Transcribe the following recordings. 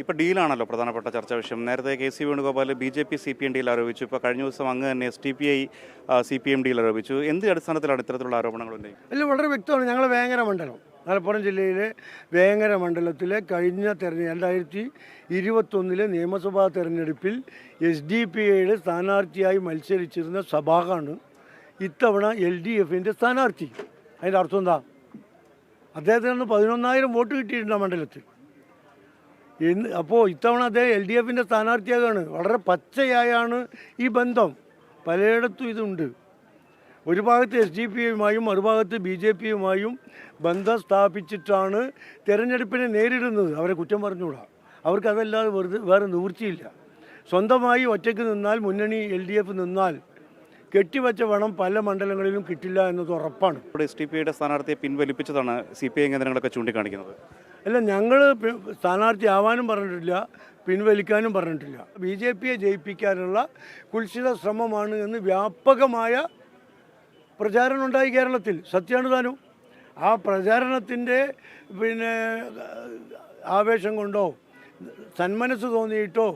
ഇപ്പോൾ ഡീലാണല്ലോ പ്രധാനപ്പെട്ട ചർച്ചാ വിഷയം. നേരത്തെ K C Venugopal BJP CPM deal ആരോപിച്ചു. ഇപ്പോൾ കഴിഞ്ഞ ദിവസം അങ്ങ് തന്നെ SDPI CPM ഡീൽ ആരോപിച്ചു. എന്ത് അടിസ്ഥാനത്തിലാണ് ഇത്തരത്തിലുള്ള ആരോപണങ്ങളുണ്ട്? അല്ല, വളരെ വ്യക്തമാണ്. ഞങ്ങൾ വേങ്ങര മണ്ഡലം, മലപ്പുറം ജില്ലയിലെ വേങ്ങര മണ്ഡലത്തിലെ കഴിഞ്ഞ 2021 നിയമസഭാ തെരഞ്ഞെടുപ്പിൽ SDPIയുടെ സ്ഥാനാർത്ഥിയായി മത്സരിച്ചിരുന്ന സഭാഗാണ് ഇത്തവണ LDFിൻ്റെ സ്ഥാനാർത്ഥി. അതിൻ്റെ അർത്ഥം എന്താ? അദ്ദേഹത്തിന് 11,000 വോട്ട് കിട്ടിയിട്ടുണ്ട് ആ മണ്ഡലത്തിൽ. അപ്പോൾ ഇത്തവണ അദ്ദേഹം LDFിൻ്റെ സ്ഥാനാർത്ഥിയാകാണ്. വളരെ പച്ചയായാണ് ഈ ബന്ധം, പലയിടത്തും ഇതുണ്ട്. ഒരു ഭാഗത്ത് SDPIയുമായും മറുഭാഗത്ത് BJPയുമായും ബന്ധം സ്ഥാപിച്ചിട്ടാണ് തെരഞ്ഞെടുപ്പിനെ നേരിടുന്നത്. അവരെ കുറ്റം പറഞ്ഞുകൂടാ. അവർക്കതല്ലാതെ വേറെ നിവൃത്തിയില്ല. സ്വന്തമായി ഒറ്റയ്ക്ക് നിന്നാൽ, മുന്നണി LDF നിന്നാൽ കെട്ടിവെച്ച പണം പല മണ്ഡലങ്ങളിലും കിട്ടില്ല എന്നത് ഉറപ്പാണ്. SDPIയുടെ സ്ഥാനാർത്ഥിയെ പിൻവലിപ്പിച്ചതാണ് CPI കേന്ദ്രങ്ങളൊക്കെ ചൂണ്ടിക്കാണിക്കുന്നത്. അല്ല, ഞങ്ങൾ സ്ഥാനാർത്ഥി ആവാനും പറഞ്ഞിട്ടില്ല, പിൻവലിക്കാനും പറഞ്ഞിട്ടില്ല. BJPയെ ജയിപ്പിക്കാനുള്ള കുൽസിത ശ്രമമാണ് എന്ന് വ്യാപകമായ പ്രചാരണം ഉണ്ടായി കേരളത്തിൽ. സത്യമാണ് താനും. ആ പ്രചാരണത്തിൻ്റെ ആവേശം കൊണ്ടോ സന്മനസ് തോന്നിയിട്ടോ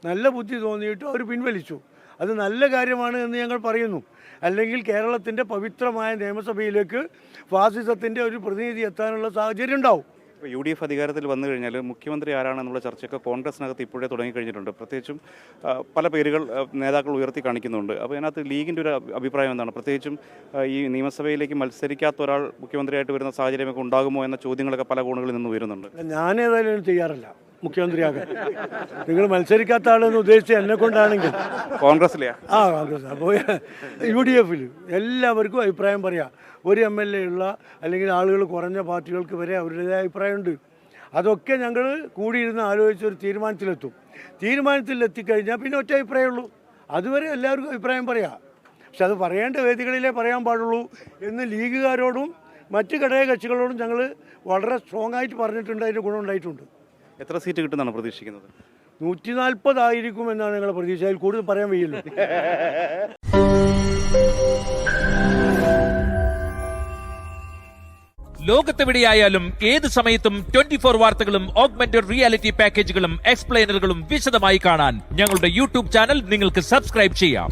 നല്ല ബുദ്ധി തോന്നിയിട്ടോ അവർ പിൻവലിച്ചു. അത് നല്ല കാര്യമാണ് എന്ന് ഞങ്ങൾ പറയുന്നു. അല്ലെങ്കിൽ കേരളത്തിൻ്റെ പവിത്രമായ നിയമസഭയിലേക്ക് ഫാസിസത്തിൻ്റെ ഒരു പ്രതിനിധി എത്താനുള്ള സാഹചര്യം ഉണ്ടാവും. UDF അധികാരത്തിൽ വന്നു കഴിഞ്ഞാൽ മുഖ്യമന്ത്രി ആരാണെന്നുള്ള ചർച്ചയൊക്കെ കോൺഗ്രസിനകത്ത് ഇപ്പോഴേ തുടങ്ങിക്കഴിഞ്ഞിട്ടുണ്ട്. പ്രത്യേകിച്ചും പല പേരുകൾ നേതാക്കൾ ഉയർത്തി കാണിക്കുന്നുണ്ട്. അപ്പോൾ അതിനകത്ത് ലീഗിൻ്റെ ഒരു അഭിപ്രായം എന്താണ്? പ്രത്യേകിച്ചും ഈ നിയമസഭയിലേക്ക് മത്സരിക്കാത്ത ഒരാൾ മുഖ്യമന്ത്രിയായിട്ട് വരുന്ന സാഹചര്യമൊക്കെ ഉണ്ടാകുമോ എന്ന ചോദ്യങ്ങളൊക്കെ പല കോണുകളിൽ നിന്ന് ഉയരുന്നുണ്ട്. ഞാനേതായാലും ചെയ്യാറില്ല മുഖ്യമന്ത്രിയാകാൻ. നിങ്ങൾ മത്സരിക്കാത്ത ആളെന്ന് ഉദ്ദേശിച്ച് എന്നെ കൊണ്ടാണെങ്കിൽ കോൺഗ്രസിലെയാ? കോൺഗ്രസ്. അപ്പോൾ UDFിൽ എല്ലാവർക്കും അഭിപ്രായം പറയാം. ഒരു MLA ഉള്ള അല്ലെങ്കിൽ ആളുകൾ കുറഞ്ഞ പാർട്ടികൾക്ക് വരെ അവരുടേതായ അഭിപ്രായമുണ്ട്. അതൊക്കെ ഞങ്ങൾ കൂടിയിരുന്ന് ആലോചിച്ച് ഒരു തീരുമാനത്തിലെത്തും. തീരുമാനത്തിലെത്തിക്കഴിഞ്ഞാൽ പിന്നെ ഒറ്റ അഭിപ്രായമുള്ളൂ. അതുവരെ എല്ലാവർക്കും അഭിപ്രായം പറയാം. പക്ഷെ അത് പറയേണ്ട വേദികളിലേ പറയാൻ പാടുള്ളൂ എന്ന് ലീഗുകാരോടും മറ്റ് ഘടകകക്ഷികളോടും ഞങ്ങൾ വളരെ സ്ട്രോങ് ആയിട്ട് പറഞ്ഞിട്ടുണ്ട്. അതിൻ്റെ ഗുണമുണ്ടായിട്ടുണ്ട്. എത്ര സീറ്റ് കിട്ടുമെന്നാണ് പ്രതീക്ഷിക്കുന്നത്? 140 ആയിരിക്കും എന്നാണ് ഞങ്ങളുടെ പ്രതീക്ഷ. അതിൽ കൂടുതൽ പറയാൻ വയ്യല്ലോ. ലോകത്തെവിടെയായാലും ഏത് സമയത്തും 24 വാർത്തകളും ഓഗ്മെന്റഡ് റിയാലിറ്റി പാക്കേജുകളും എക്സ്പ്ലെയിനറുകളും വിശദമായി കാണാൻ ഞങ്ങളുടെ YouTube ചാനൽ നിങ്ങൾക്ക് സബ്സ്ക്രൈബ് ചെയ്യാം.